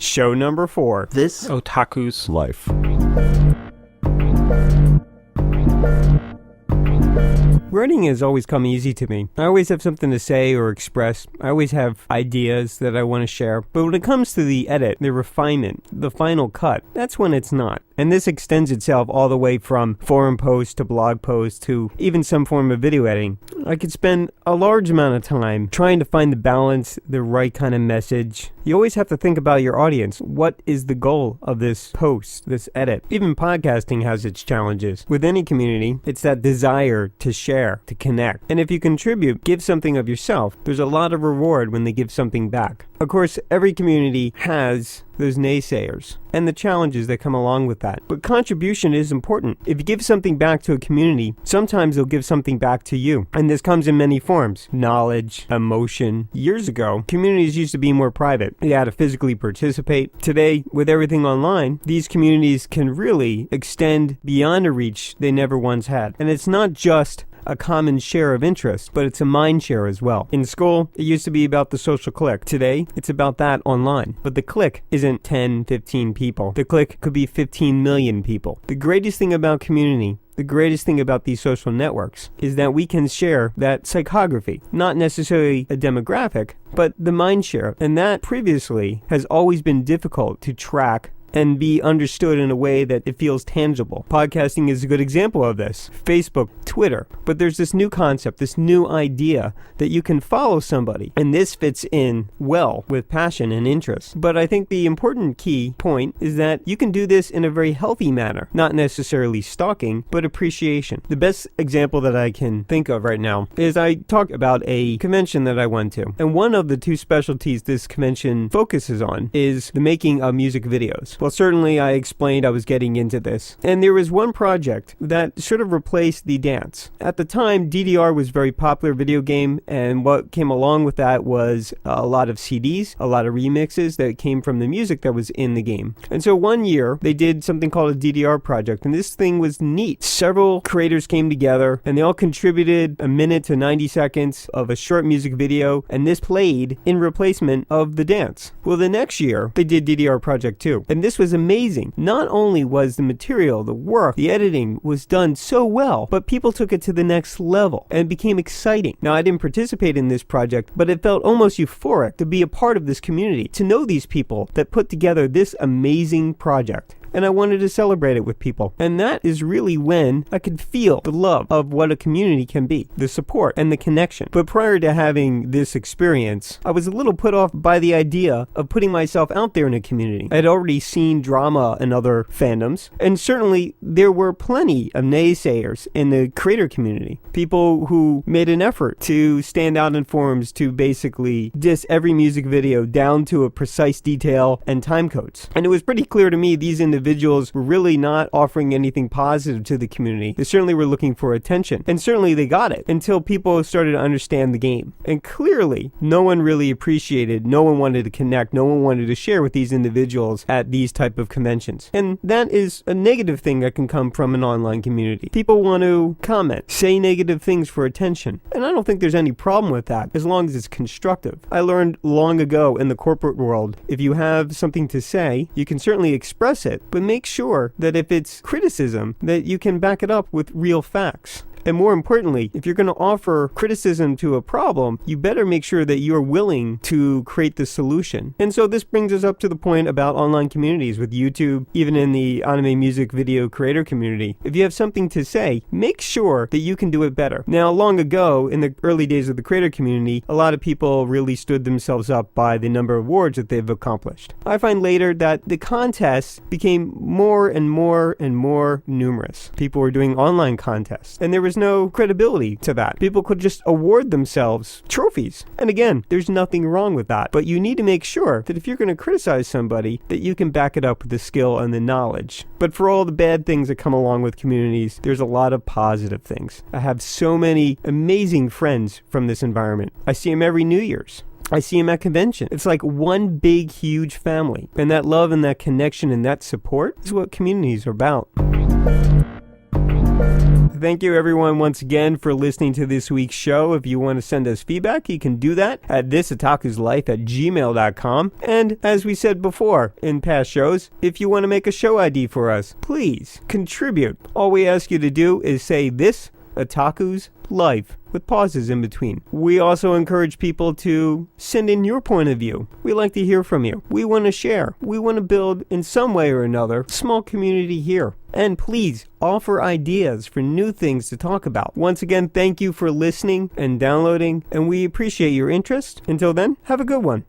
Show number 4. This Otaku's life. Writing has always come easy to me. I always have something to say or express. I always have ideas that I want to share. But when it comes to the edit, the refinement, the final cut, that's when it's not. And this extends itself all the way from forum posts to blog posts to even some form of video editing. I could spend a large amount of time trying to find the balance, the right kind of message. You always have to think about your audience. What is the goal of this post, this edit? Even podcasting has its challenges. With any community, it's that desire to share, to connect. And if you contribute, give something of yourself, there's a lot of reward when they give something back. Of course, every community has those naysayers and the challenges that come along with that. But contribution is important. If you give something back to a community, sometimes they'll give something back to you. And this comes in many forms. Knowledge, emotion. Years ago, communities used to be more private. You had to physically participate. Today, with everything online, these communities can really extend beyond a reach they never once had. And it's not just a common share of interest, but it's a mind share as well. In school, it used to be about the social clique. Today, it's about that online. But the clique isn't 10, 15 people. The clique could be 15 million people. The greatest thing about community, the greatest thing about these social networks is that we can share that psychography, not necessarily a demographic, but the mind share. And that previously has always been difficult to track and be understood in a way that it feels tangible. Podcasting is a good example of this. Facebook, Twitter. But there's this new concept, this new idea that you can follow somebody. And this fits in well with passion and interest. But I think the important key point is that you can do this in a very healthy manner. Not necessarily stalking, but appreciation. The best example that I can think of right now is I talked about a convention that I went to. And one of the two specialties this convention focuses on is the making of music videos. Well, certainly I explained I was getting into this. And there was one project that sort of replaced the dance. At the time, DDR was a very popular video game, and what came along with that was a lot of CDs, a lot of remixes that came from the music that was in the game. And so one year, they did something called a DDR project, and this thing was neat. Several creators came together, and they all contributed a minute to 90 seconds of a short music video, and this played in replacement of the dance. Well, the next year, they did DDR Project 2, and this was amazing. Not only was the material, the work, the editing was done so well, but people took it to the next level and it became exciting. Now, I didn't participate in this project, but it felt almost euphoric to be a part of this community, to know these people that put together this amazing project. And I wanted to celebrate it with people. And that is really when I could feel the love of what a community can be, the support and the connection. But prior to having this experience, I was a little put off by the idea of putting myself out there in a community. I had already seen drama in other fandoms, and certainly there were plenty of naysayers in the creator community. People who made an effort to stand out in forums to basically diss every music video down to a precise detail and time codes. And it was pretty clear to me these individuals were really not offering anything positive to the community. They certainly were looking for attention, and certainly they got it until people started to understand the game. And clearly, no one really appreciated, no one wanted to connect, no one wanted to share with these individuals at these type of conventions. And that is a negative thing that can come from an online community. People want to comment, say negative things for attention. And I don't think there's any problem with that, as long as it's constructive. I learned long ago in the corporate world, if you have something to say, you can certainly express it, but make sure that if it's criticism, that you can back it up with real facts. And more importantly, if you're going to offer criticism to a problem, you better make sure that you're willing to create the solution. And so this brings us up to the point about online communities with YouTube, even in the anime music video creator community. If you have something to say, make sure that you can do it better. Now, long ago, in the early days of the creator community, a lot of people really stood themselves up by the number of awards that they've accomplished. I find later that the contests became more and more and more numerous. People were doing online contests, and there was no credibility to that. People could just award themselves trophies. And again, there's nothing wrong with that. But you need to make sure that if you're going to criticize somebody, that you can back it up with the skill and the knowledge. But for all the bad things that come along with communities, there's a lot of positive things. I have so many amazing friends from this environment. I see them every New Year's. I see them at convention. It's like one big, huge family. And that love and that connection and that support is what communities are about. Thank you, everyone, once again for listening to this week's show. If you want to send us feedback, you can do that at thisotakuslife@gmail.com. And as we said before in past shows, if you want to make a show ID for us, please contribute. All we ask you to do is say This Otaku's Life with pauses in between. We also encourage people to send in your point of view. We like to hear from you. We want to share. We want to build, in some way or another, a small community here. And please offer ideas for new things to talk about. Once again, thank you for listening and downloading, and we appreciate your interest. Until then, have a good one.